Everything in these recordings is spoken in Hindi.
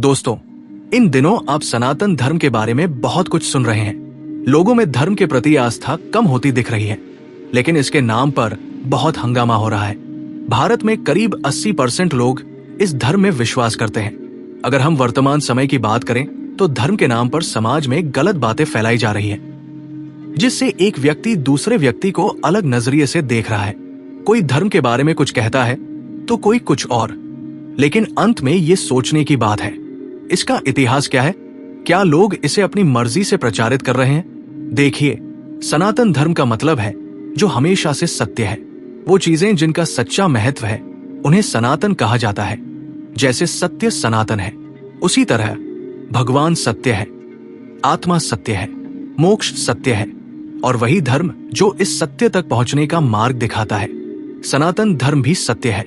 दोस्तों, इन दिनों आप सनातन धर्म के बारे में बहुत कुछ सुन रहे हैं। लोगों में धर्म के प्रति आस्था कम होती दिख रही है, लेकिन इसके नाम पर बहुत हंगामा हो रहा है। भारत में करीब 80% लोग इस धर्म में विश्वास करते हैं। अगर हम वर्तमान समय की बात करें तो धर्म के नाम पर समाज में गलत बातें फैलाई जा रही है, जिससे एक व्यक्ति दूसरे व्यक्ति को अलग नजरिए से देख रहा है। कोई धर्म के बारे में कुछ कहता है तो कोई कुछ और, लेकिन अंत में ये सोचने की बात है, इसका इतिहास क्या है? क्या लोग इसे अपनी मर्जी से प्रचारित कर रहे हैं? देखिए, सनातन धर्म का मतलब है जो हमेशा से सत्य है। वो चीजें जिनका सच्चा महत्व है उन्हें सनातन कहा जाता है। जैसे सत्य सनातन है, उसी तरह भगवान सत्य है, आत्मा सत्य है, मोक्ष सत्य है, और वही धर्म जो इस सत्य तक पहुंचने का मार्ग दिखाता है। सनातन धर्म भी सत्य है,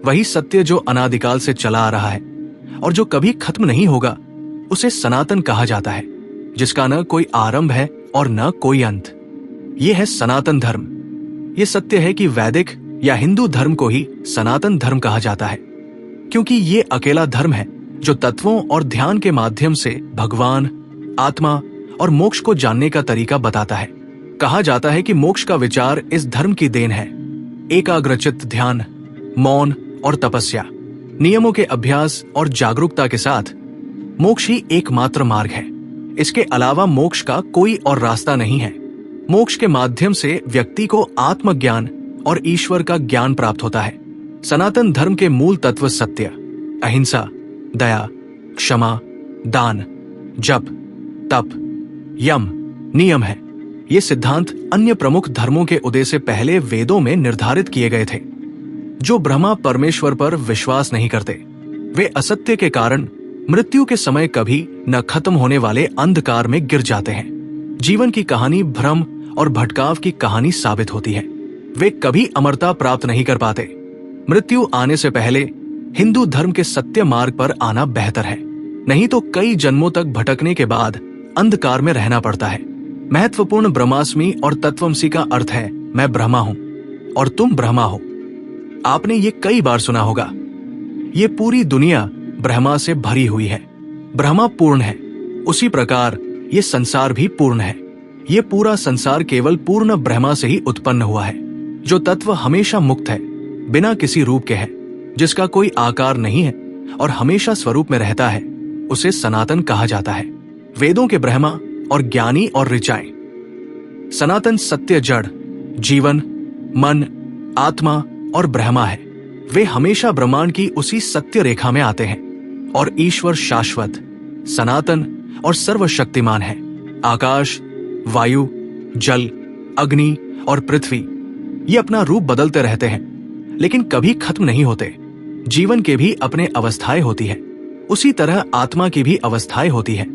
वही सत्य जो अनादिकाल से चला आ रहा है और जो कभी खत्म नहीं होगा, उसे सनातन कहा जाता है, जिसका न कोई आरंभ है और न कोई अंत। ये है सनातन धर्म। ये सत्य है कि वैदिक या हिंदू धर्म को ही सनातन धर्म कहा जाता है, क्योंकि ये अकेला धर्म है जो तत्वों और ध्यान के माध्यम से भगवान, आत्मा और मोक्ष को जानने का तरीका बताता है। कहा जाता है कि मोक्ष का विचार इस धर्म की देन है। एकाग्रचित्त ध्यान, मौन और तपस्या, नियमों के अभ्यास और जागरूकता के साथ मोक्ष ही एकमात्र मार्ग है। इसके अलावा मोक्ष का कोई और रास्ता नहीं है। मोक्ष के माध्यम से व्यक्ति को आत्मज्ञान और ईश्वर का ज्ञान प्राप्त होता है। सनातन धर्म के मूल तत्व सत्य, अहिंसा, दया, क्षमा, दान, जप, तप, यम, नियम है। ये सिद्धांत अन्य प्रमुख धर्मों के उदय से पहले वेदों में निर्धारित किए गए थे। जो ब्रह्मा परमेश्वर पर विश्वास नहीं करते, वे असत्य के कारण मृत्यु के समय कभी न खत्म होने वाले अंधकार में गिर जाते हैं। जीवन की कहानी भ्रम और भटकाव की कहानी साबित होती है। वे कभी अमरता प्राप्त नहीं कर पाते। मृत्यु आने से पहले हिंदू धर्म के सत्य मार्ग पर आना बेहतर है, नहीं तो कई जन्मों तक भटकने के बाद अंधकार में रहना पड़ता है। महत्वपूर्ण ब्रह्मास्मि और तत्वमसि का अर्थ है मैं ब्रह्मा हूं और तुम ब्रह्मा हो। आपने ये कई बार सुना होगा। ये पूरी दुनिया ब्रह्मा से भरी हुई है। ब्रह्मा पूर्ण है, उसी प्रकार ये संसार भी पूर्ण है। ये पूरा संसार केवल पूर्ण ब्रह्मा से ही उत्पन्न हुआ है, जो तत्व हमेशा मुक्त है, बिना किसी रूप के है, जिसका कोई आकार नहीं है और हमेशा स्वरूप में रहता है। उसे सनातन कहा जाता है। वेदों के ब्रह्मा और ज्ञानी और ऋचाएं। सनातन सत्य जड़, जीवन, मन, आत्मा और ब्रह्मा है। वे हमेशा ब्रह्मांड की उसी सत्य रेखा में आते हैं और ईश्वर शाश्वत, सनातन और सर्वशक्तिमान है। आकाश, वायु, जल, अग्नि और पृथ्वी ये अपना रूप बदलते रहते हैं, लेकिन कभी खत्म नहीं होते। जीवन के भी अपने अवस्थाएं होती है, उसी तरह आत्मा की भी अवस्थाएं होती है।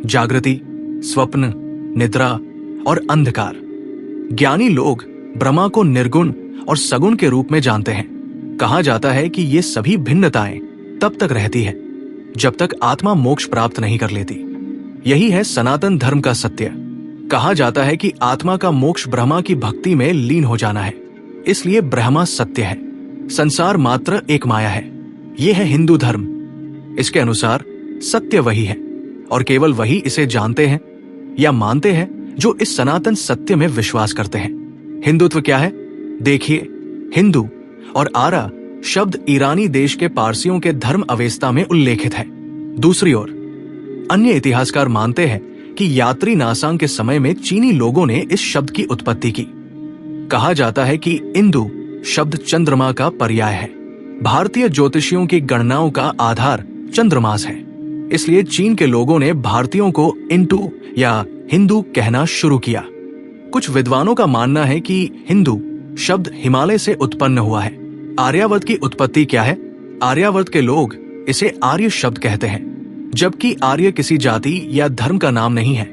जागृति, स्वप्न, निद्रा और अंधकार। ज्ञानी लोग ब्रह्मा को निर्गुण और सगुण के रूप में जानते हैं। कहा जाता है कि ये सभी भिन्नताएं तब तक रहती है जब तक आत्मा मोक्ष प्राप्त नहीं कर लेती। यही है सनातन धर्म का सत्य। कहा जाता है कि आत्मा का मोक्ष ब्रह्मा की भक्ति में लीन हो जाना है, इसलिए ब्रह्मा सत्य है, संसार मात्र एक माया है। यह है हिंदू धर्म। इसके अनुसार सत्य वही है और केवल वही इसे जानते हैं या मानते हैं जो इस सनातन सत्य में विश्वास करते हैं। हिंदुत्व क्या है? देखिए, हिंदू और आरा शब्द ईरानी देश के पारसियों के धर्म अवेस्ता में उल्लेखित है। दूसरी ओर अन्य इतिहासकार मानते हैं कि यात्री नासांग के समय में चीनी लोगों ने इस शब्द की उत्पत्ति की। कहा जाता है कि इंदु शब्द चंद्रमा का पर्याय है। भारतीय ज्योतिषियों की गणनाओं का आधार चंद्रमास है, इसलिए चीन के लोगों ने भारतीयों को इंटू या हिंदू कहना शुरू किया। कुछ विद्वानों का मानना है कि हिंदू शब्द हिमालय से उत्पन्न हुआ है। आर्यावर्त की उत्पत्ति क्या है? आर्यावर्त के लोग इसे आर्य शब्द कहते हैं, जबकि आर्य किसी जाति या धर्म का नाम नहीं है,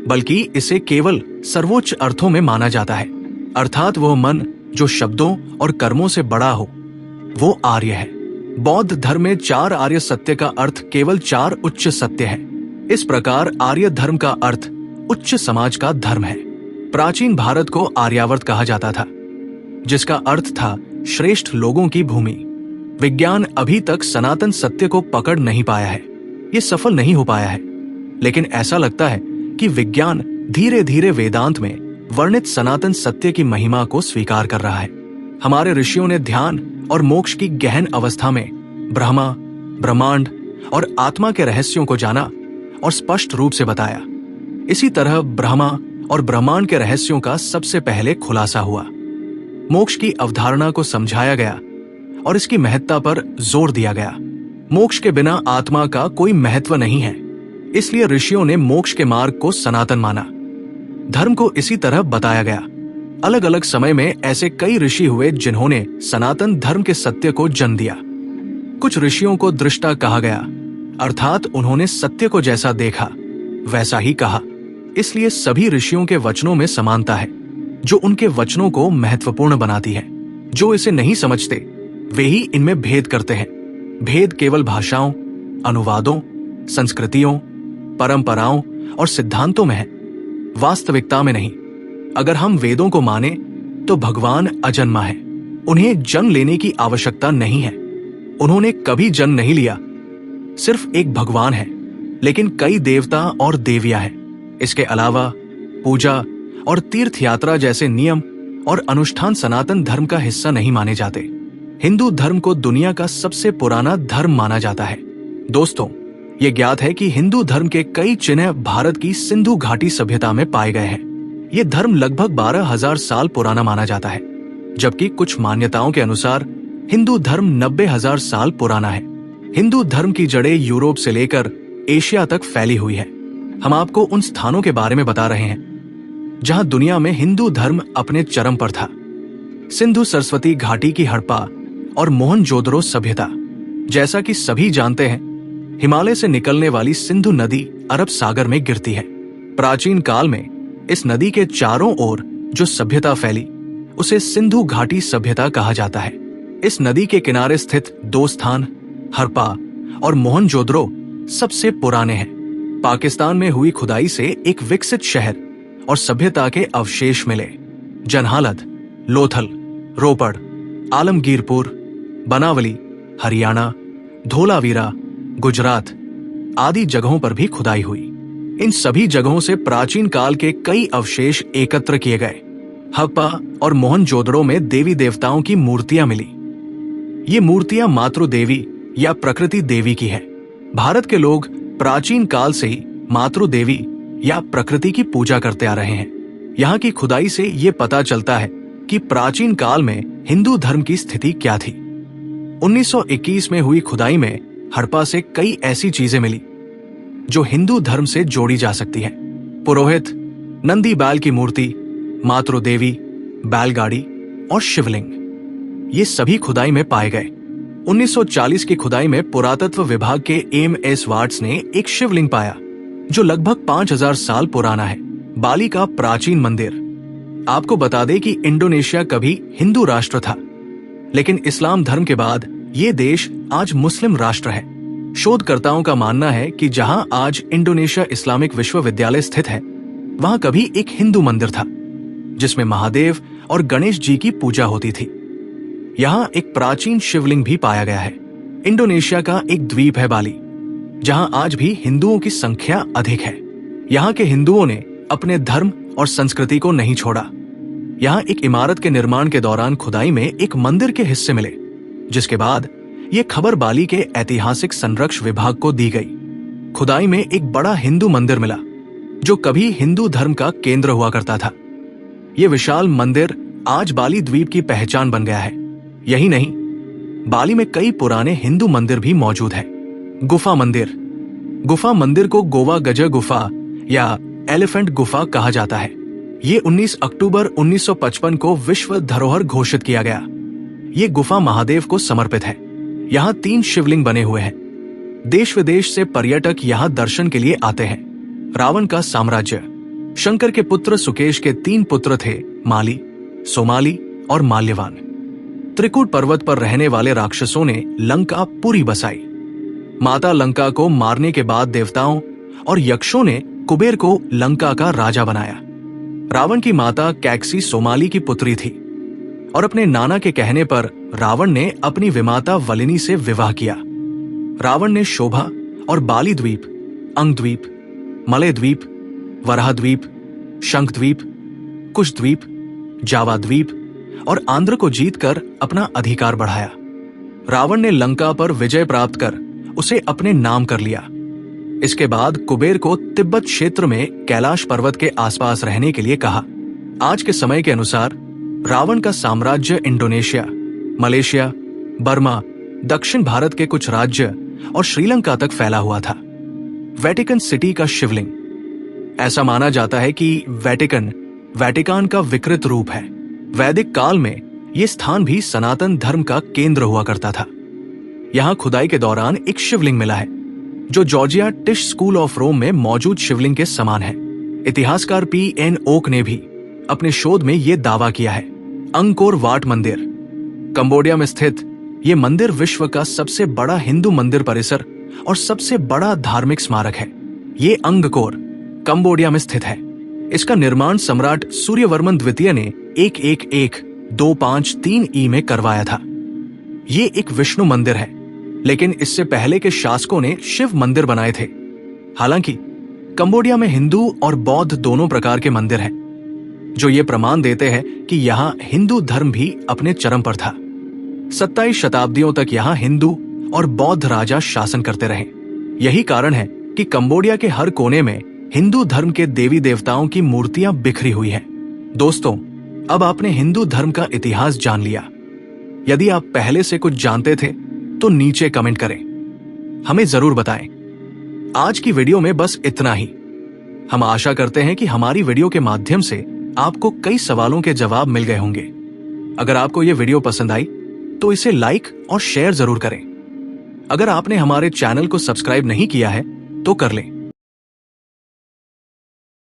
बल्कि इसे केवल सर्वोच्च अर्थों में माना जाता है। अर्थात वो मन जो शब्दों और कर्मों से बड़ा हो, वो आर्य है। बौद्ध धर्म में 4 आर्य सत्य का अर्थ केवल 4 उच्च सत्य है। इस प्रकार आर्य धर्म का अर्थ उच्च समाज का धर्म है। प्राचीन भारत को आर्यावर्त कहा जाता था, जिसका अर्थ था श्रेष्ठ लोगों की भूमि। विज्ञान अभी तक सनातन सत्य को पकड़ नहीं पाया है। ये सफल नहीं हो पाया है, लेकिन ऐसा लगता है कि विज्ञान धीरे धीरे वेदांत में वर्णित सनातन सत्य की महिमा को स्वीकार कर रहा है। हमारे ऋषियों ने ध्यान और मोक्ष की गहन अवस्था में ब्रह्मा, ब्रह्मांड और आत्मा के रहस्यों को जाना और स्पष्ट रूप से बताया। इसी तरह ब्रह्मा और ब्रह्मांड के रहस्यों का सबसे पहले खुलासा हुआ। मोक्ष की अवधारणा को समझाया गया और इसकी महत्ता पर जोर दिया गया। मोक्ष के बिना आत्मा का कोई महत्व नहीं है, इसलिए ऋषियों ने मोक्ष के मार्ग को सनातन माना। धर्म को इसी तरह बताया गया। अलग अलग समय में ऐसे कई ऋषि हुए जिन्होंने सनातन धर्म के सत्य को जन्म दिया। कुछ ऋषियों को दृष्टा कहा गया, अर्थात उन्होंने सत्य को जैसा देखा वैसा ही कहा। इसलिए सभी ऋषियों के वचनों में समानता है, जो उनके वचनों को महत्वपूर्ण बनाती है। जो इसे नहीं समझते वे ही इनमें भेद करते हैं। भेद केवल भाषाओं, अनुवादों, संस्कृतियों, परंपराओं और सिद्धांतों में है, वास्तविकता में नहीं। अगर हम वेदों को माने तो भगवान अजन्मा है, उन्हें जन्म लेने की आवश्यकता नहीं है। उन्होंने कभी जन्म नहीं लिया। सिर्फ एक भगवान है, लेकिन कई देवता और देवियां हैं। इसके अलावा पूजा और तीर्थ यात्रा जैसे नियम और अनुष्ठान सनातन धर्म का हिस्सा नहीं माने जाते। हिंदू धर्म को दुनिया का सबसे पुराना धर्म माना जाता है। दोस्तों, ये ज्ञात है कि हिंदू धर्म के कई चिन्ह भारत की सिंधु घाटी सभ्यता में पाए गए हैं। ये धर्म लगभग 12,000 साल पुराना माना जाता है, जबकि कुछ मान्यताओं के अनुसार हिंदू धर्म 90,000 साल पुराना है। हिंदू धर्म की जड़ें यूरोप से लेकर एशिया तक फैली हुई है। हम आपको उन स्थानों के बारे में बता रहे हैं जहां दुनिया में हिंदू धर्म अपने चरम पर था। सिंधु सरस्वती घाटी की हड़प्पा और मोहनजोदड़ो सभ्यता। जैसा कि सभी जानते हैं, हिमालय से निकलने वाली सिंधु नदी अरब सागर में गिरती है। प्राचीन काल में इस नदी के चारों ओर जो सभ्यता फैली उसे सिंधु घाटी सभ्यता कहा जाता है। इस नदी के किनारे स्थित दो स्थान, हड़प्पा और मोहनजोदड़ो, सबसे पुराने हैं। पाकिस्तान में हुई खुदाई से एक विकसित शहर और सभ्यता के अवशेष मिले। जनहालत, लोथल, रोपड़, आलमगीरपुर, बनावली, हरियाणा, धोलावीरा, गुजरात आदि जगहों पर भी खुदाई हुई। इन सभी जगहों से प्राचीन काल के कई अवशेष एकत्र किए गए। हड़प्पा और मोहनजोदड़ो में देवी देवताओं की मूर्तियां मिली। ये मूर्तियां मातृ देवी या प्रकृति देवी की है। भारत के लोग प्राचीन काल से ही मातृ देवी या प्रकृति की पूजा करते आ रहे हैं। यहाँ की खुदाई से ये पता चलता है कि प्राचीन काल में हिंदू धर्म की स्थिति क्या थी। 1921 में हुई खुदाई में हड़प्पा से कई ऐसी चीजें मिली जो हिंदू धर्म से जोड़ी जा सकती हैं। पुरोहित, नंदी बैल की मूर्ति, मातृ देवी, बैलगाड़ी और शिवलिंग, ये सभी खुदाई में पाए गए। 1940 की खुदाई में पुरातत्व विभाग के एम.एस. वाट्स ने एक शिवलिंग पाया जो लगभग 5,000 साल पुराना है। बाली का प्राचीन मंदिर। आपको बता दें कि इंडोनेशिया कभी हिंदू राष्ट्र था, लेकिन इस्लाम धर्म के बाद ये देश आज मुस्लिम राष्ट्र है। शोधकर्ताओं का मानना है कि जहां आज इंडोनेशिया इस्लामिक विश्वविद्यालय स्थित है, वहां कभी एक हिंदू मंदिर था जिसमें महादेव और गणेश जी की पूजा होती थी। यहाँ एक प्राचीन शिवलिंग भी पाया गया है। इंडोनेशिया का एक द्वीप है बाली, जहां आज भी हिंदुओं की संख्या अधिक है। यहाँ के हिंदुओं ने अपने धर्म और संस्कृति को नहीं छोड़ा। यहाँ एक इमारत के निर्माण के दौरान खुदाई में एक मंदिर के हिस्से मिले, जिसके बाद ये खबर बाली के ऐतिहासिक संरक्षण विभाग को दी गई। खुदाई में एक बड़ा हिंदू मंदिर मिला जो कभी हिंदू धर्म का केंद्र हुआ करता था। ये विशाल मंदिर आज बाली द्वीप की पहचान बन गया है। यही नहीं, बाली में कई पुराने हिंदू मंदिर भी मौजूद हैं। गुफा मंदिर। गुफा मंदिर को गोवा गज गुफा या एलिफेंट गुफा कहा जाता है। ये 19 अक्टूबर 1955 को विश्व धरोहर घोषित किया गया। ये गुफा महादेव को समर्पित है। यहाँ 3 शिवलिंग बने हुए हैं। देश विदेश से पर्यटक यहाँ दर्शन के लिए आते हैं। रावण का साम्राज्य। शंकर के पुत्र सुकेश के 3 पुत्र थे, माली, सोमाली और माल्यवान। त्रिकुट पर्वत पर रहने वाले राक्षसों ने लंका पूरी बसाई। माता लंका को मारने के बाद देवताओं और यक्षों ने कुबेर को लंका का राजा बनाया। रावण की माता कैकसी सोमाली की पुत्री थी और अपने नाना के कहने पर रावण ने अपनी विमाता वलिनी से विवाह किया। रावण ने शोभा और बाली द्वीप, अंग द्वीप, मलय द्वीप, वराह द्वीप, शंख द्वीप, कुश द्वीप, जावा द्वीप और आंध्र को जीतकर अपना अधिकार बढ़ाया। रावण ने लंका पर विजय प्राप्त कर उसे अपने नाम कर लिया। इसके बाद कुबेर को तिब्बत क्षेत्र में कैलाश पर्वत के आसपास रहने के लिए कहा। आज के समय के अनुसार रावण का साम्राज्य इंडोनेशिया, मलेशिया, बर्मा, दक्षिण भारत के कुछ राज्य और श्रीलंका तक फैला हुआ था। वेटिकन सिटी का शिवलिंग, ऐसा माना जाता है कि वेटिकान का विकृत रूप है। वैदिक काल में यह स्थान भी सनातन धर्म का केंद्र हुआ करता था। यहां खुदाई के दौरान एक शिवलिंग मिला है जो जॉर्जिया टिश स्कूल ऑफ रोम में मौजूद शिवलिंग के समान है। इतिहासकार P.N. ओक ने भी अपने शोध में यह दावा किया है। अंगकोर वाट मंदिर, कंबोडिया में स्थित यह मंदिर विश्व का सबसे बड़ा हिंदू मंदिर परिसर और सबसे बड़ा धार्मिक स्मारक है। ये अंगकोर कंबोडिया में स्थित है। इसका निर्माण सम्राट सूर्यवर्मन द्वितीय ने 111253 ई में करवाया था। ये एक विष्णु मंदिर है, लेकिन इससे पहले के शासकों ने शिव मंदिर बनाए थे। हालांकि कंबोडिया में हिंदू और बौद्ध दोनों प्रकार के मंदिर हैं, जो ये प्रमाण देते हैं कि यहाँ हिंदू धर्म भी अपने चरम पर था। 27 शताब्दियों तक यहाँ हिंदू और बौद्ध राजा शासन करते रहे। यही कारण है कि कंबोडिया के हर कोने में हिंदू धर्म के देवी देवताओं की मूर्तियां बिखरी हुई हैं। दोस्तों, अब आपने हिंदू धर्म का इतिहास जान लिया। यदि आप पहले से कुछ जानते थे तो नीचे कमेंट करें, हमें जरूर बताएं। आज की वीडियो में बस इतना ही। हम आशा करते हैं कि हमारी वीडियो के माध्यम से आपको कई सवालों के जवाब मिल गए होंगे। अगर आपको यह वीडियो पसंद आई तो इसे लाइक और शेयर जरूर करें। अगर आपने हमारे चैनल को सब्सक्राइब नहीं किया है तो कर लें